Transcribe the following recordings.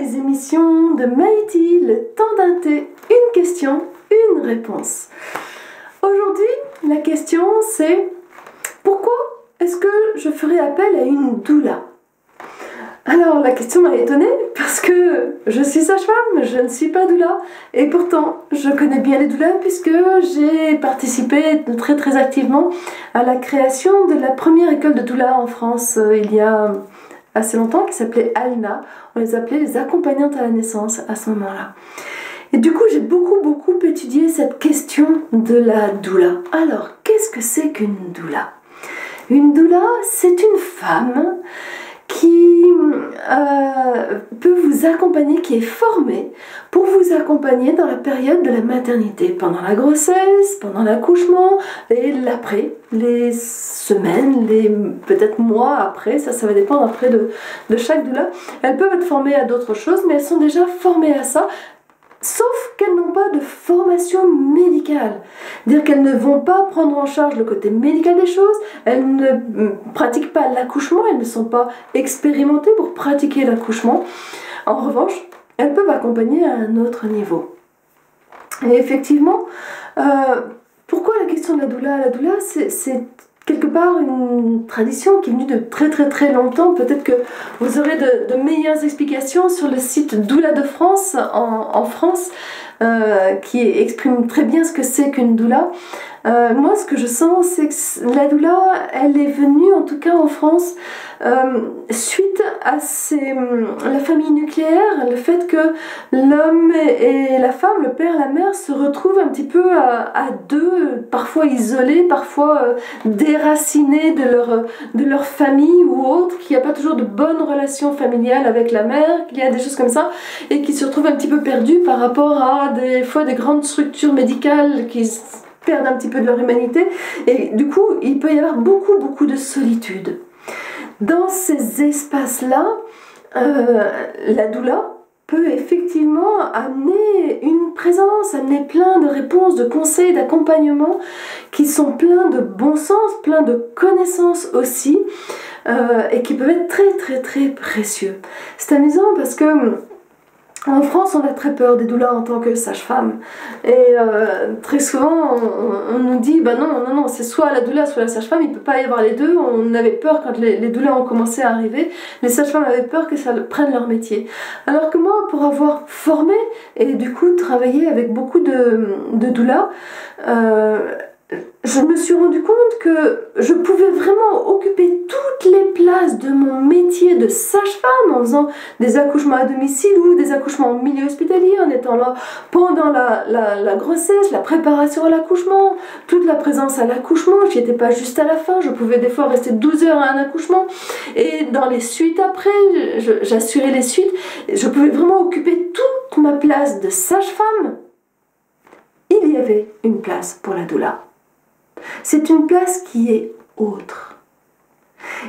les émissions de Maïti, le temps d'un thé, une question, une réponse. Aujourd'hui, la question c'est pourquoi est-ce que je ferais appel à une doula? Alors la question m'a étonnée parce que je suis sage-femme, je ne suis pas doula et pourtant je connais bien les doulas puisque j'ai participé très activement à la création de la première école de doula en France il y a assez longtemps qui s'appelait ALNA. On les appelait les accompagnantes à la naissance à ce moment-là. Et du coup j'ai beaucoup étudié cette question de la doula. Alors qu'est-ce que c'est qu'une doula? Une doula, c'est une femme qui peut vous accompagner, qui est formée pour vous accompagner dans la période de la maternité, pendant la grossesse, pendant l'accouchement et l'après, les semaines, les peut-être mois après, ça va dépendre après de chaque doula. Elles peuvent être formées à d'autres choses, mais elles sont déjà formées à ça. Sauf qu'elles n'ont pas de formation médicale. Dire qu'elles ne vont pas prendre en charge le côté médical des choses, elles ne pratiquent pas l'accouchement, elles ne sont pas expérimentées pour pratiquer l'accouchement. En revanche, elles peuvent accompagner à un autre niveau. Et effectivement, pourquoi la question de la doula? La doula, c'est quelque part une tradition qui est venue de très longtemps. Peut-être que vous aurez de meilleures explications sur le site Doula de France en France qui exprime très bien ce que c'est qu'une doula. Moi ce que je sens c'est que la doula elle est venue en tout cas en France suite à la famille nucléaire, le fait que l'homme et la femme, le père et la mère se retrouvent un petit peu à deux, parfois isolés, parfois déracinés de leur famille ou autre, qu'il n'y a pas toujours de bonnes relations familiales avec la mère, qu'il y a des choses comme ça, et qui se retrouvent un petit peu perdus par rapport à des fois des grandes structures médicales qui perdent un petit peu de leur humanité, et du coup il peut y avoir beaucoup de solitude. Dans ces espaces-là, la doula peut effectivement amener une présence, amener plein de réponses, de conseils, d'accompagnement qui sont pleins de bon sens, pleins de connaissances aussi, et qui peuvent être très précieux. C'est amusant parce que en France, on a très peur des doulas en tant que sage-femme. Et très souvent, on nous dit bah non, c'est soit la doula, soit la sage-femme, il ne peut pas y avoir les deux. On avait peur quand les doulas ont commencé à arriver. Les sages-femmes avaient peur que ça prenne leur métier. Alors que moi, pour avoir formé et du coup travaillé avec beaucoup de doulas, je me suis rendu compte que je pouvais vraiment occuper toutes les places de mon métier de sage-femme en faisant des accouchements à domicile ou des accouchements en milieu hospitalier, en étant là pendant la grossesse, la préparation à l'accouchement, toute la présence à l'accouchement. J'y étais pas juste à la fin, je pouvais des fois rester 12 heures à un accouchement, et dans les suites après, j'assurais les suites. Je pouvais vraiment occuper toute ma place de sage-femme. Il y avait une place pour la doula. C'est une place qui est autre.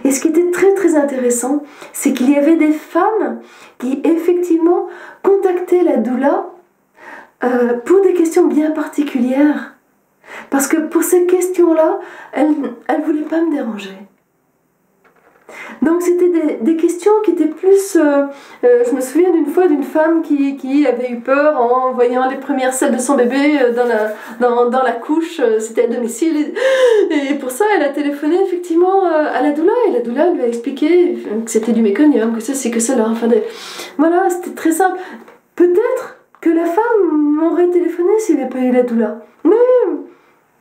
Et ce qui était très intéressant, c'est qu'il y avait des femmes qui effectivement contactaient la doula pour des questions bien particulières. Parce que pour ces questions-là, elles ne voulaient pas me déranger. Donc c'était des questions qui étaient plus... je me souviens d'une fois d'une femme qui avait eu peur en voyant les premières selles de son bébé dans la couche, c'était à domicile, et pour ça elle a téléphoné effectivement à la doula, et la doula lui a expliqué que c'était du méconium, que ceci, que cela, enfin voilà, c'était très simple. Peut-être que la femme m'aurait téléphoné s'il n'y avait pas eu la doula, mais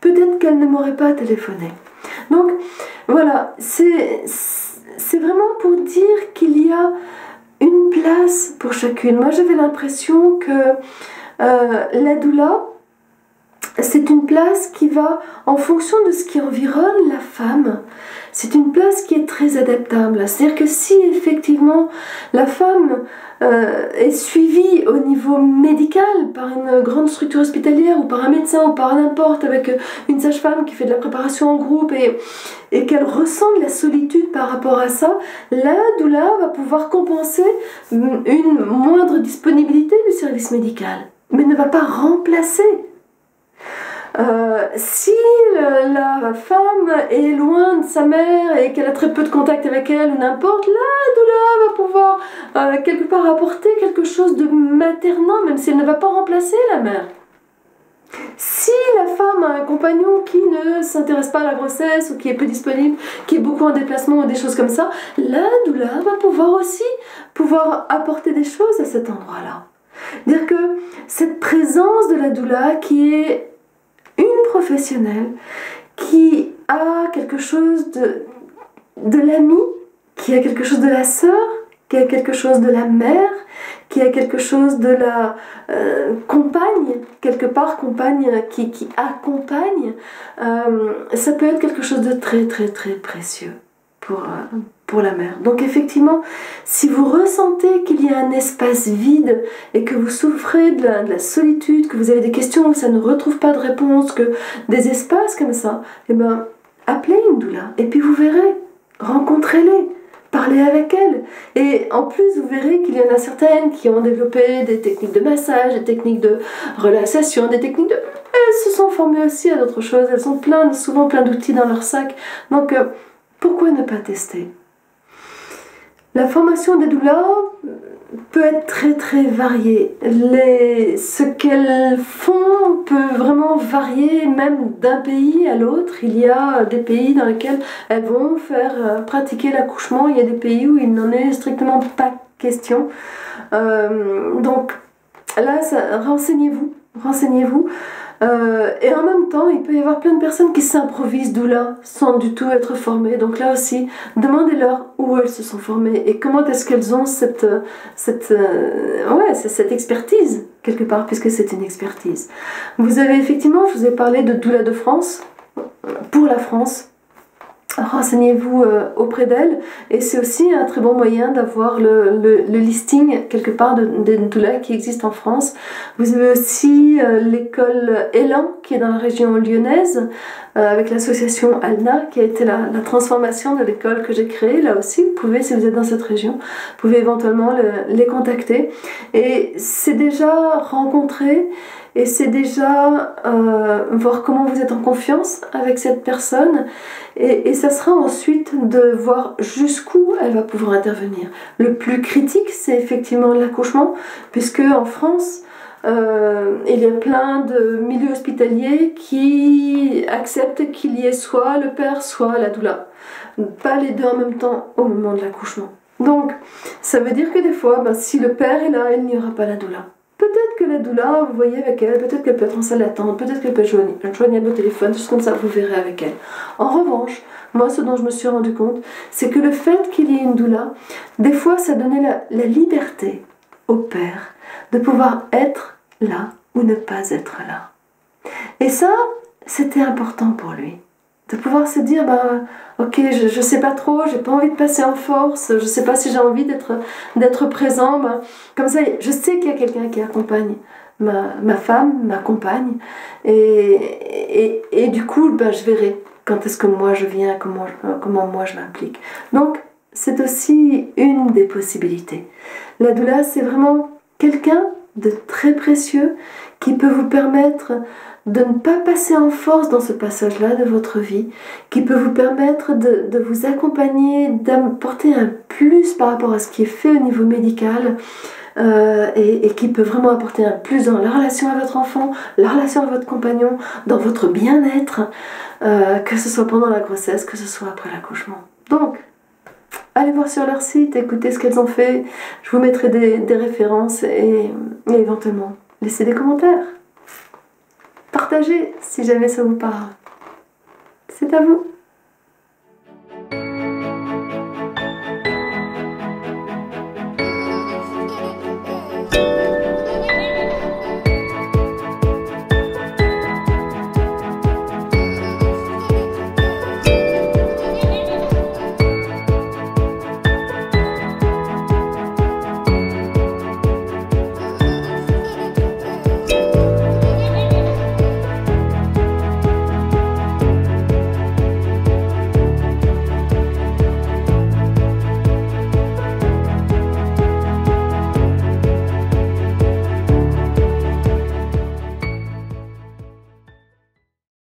peut-être qu'elle ne m'aurait pas téléphoné. Donc voilà, c'est vraiment pour dire qu'il y a une place pour chacune. Moi j'avais l'impression que la doula, c'est une place qui va en fonction de ce qui environne la femme. C'est une place qui est très adaptable. C'est-à-dire que si effectivement la femme est suivie au niveau médical par une grande structure hospitalière ou par un médecin ou par n'importe, avec une sage-femme qui fait de la préparation en groupe et qu'elle ressent de la solitude par rapport à ça, la doula va pouvoir compenser une moindre disponibilité du service médical, mais ne va pas remplacer. Si la femme est loin de sa mère et qu'elle a très peu de contact avec elle ou n'importe, la doula va pouvoir quelque part apporter quelque chose de maternant, même si elle ne va pas remplacer la mère. Si la femme a un compagnon qui ne s'intéresse pas à la grossesse ou qui est peu disponible, qui est beaucoup en déplacement ou des choses comme ça, la doula va pouvoir apporter des choses à cet endroit-là. Dire que cette présence de la doula qui est une professionnelle, qui a quelque chose de l'ami, qui a quelque chose de la sœur, qui a quelque chose de la mère, qui a quelque chose de la compagne, quelque part compagne qui accompagne, ça peut être quelque chose de très très très précieux pour la mère. Donc effectivement, si vous ressentez qu'il y a un espace vide et que vous souffrez de la solitude, que vous avez des questions où ça ne retrouve pas de réponse, que des espaces comme ça, eh ben, appelez une doula et puis vous verrez, rencontrez-les. Parlez avec elles. Et en plus, vous verrez qu'il y en a certaines qui ont développé des techniques de massage, des techniques de relaxation, des techniques de... Elles se sont formées aussi à d'autres choses. Elles ont souvent plein d'outils dans leur sac. Donc, pourquoi ne pas tester? La formation des doulas peut être très très variée. Ce qu'elles font peut vraiment varier même d'un pays à l'autre. Il y a des pays dans lesquels elles vont faire pratiquer l'accouchement. Il y a des pays où il n'en est strictement pas question. Donc là, renseignez-vous. Renseignez-vous. Et en même temps, il peut y avoir plein de personnes qui s'improvisent doula sans du tout être formées. Donc là aussi, demandez-leur où elles se sont formées et comment est-ce qu'elles ont cette expertise quelque part, puisque c'est une expertise. Vous avez effectivement, je vous ai parlé de doula de France, pour la France. Renseignez-vous auprès d'elle et c'est aussi un très bon moyen d'avoir le listing quelque part des doulas qui existent en France. Vous avez aussi l'école Élan qui est dans la région lyonnaise avec l'association ALNA qui a été la transformation de l'école que j'ai créée. Là aussi, vous pouvez, si vous êtes dans cette région, vous pouvez éventuellement les contacter et c'est déjà rencontré. Et c'est déjà voir comment vous êtes en confiance avec cette personne et ça sera ensuite de voir jusqu'où elle va pouvoir intervenir. Le plus critique, c'est effectivement l'accouchement, puisque en France, il y a plein de milieux hospitaliers qui acceptent qu'il y ait soit le père, soit la doula. Pas les deux en même temps au moment de l'accouchement. Donc, ça veut dire que des fois, si le père est là, il n'y aura pas la doula. Peut-être que la doula, vous voyez avec elle, peut-être qu'elle peut être en salle d'attente, peut-être qu'elle peut être joignable au téléphone, juste comme ça, vous verrez avec elle. En revanche, moi, ce dont je me suis rendu compte, c'est que le fait qu'il y ait une doula, des fois, ça donnait la liberté au père de pouvoir être là ou ne pas être là. Et ça, c'était important pour lui. De pouvoir se dire, ok, je sais pas trop, j'ai pas envie de passer en force, je sais pas si j'ai envie d'être présent, comme ça, je sais qu'il y a quelqu'un qui accompagne ma femme, ma compagne, et du coup, je verrai quand est-ce que moi je viens, comment moi je m'implique. Donc, c'est aussi une des possibilités. La doula, c'est vraiment quelqu'un de très précieux qui peut vous permettre de ne pas passer en force dans ce passage-là de votre vie, qui peut vous permettre de vous accompagner, d'apporter un plus par rapport à ce qui est fait au niveau médical et qui peut vraiment apporter un plus dans la relation à votre enfant, la relation à votre compagnon, dans votre bien-être, que ce soit pendant la grossesse, que ce soit après l'accouchement. Donc, allez voir sur leur site, écoutez ce qu'elles ont fait, je vous mettrai des références et éventuellement laissez des commentaires. Partagez si jamais ça vous parle. C'est à vous.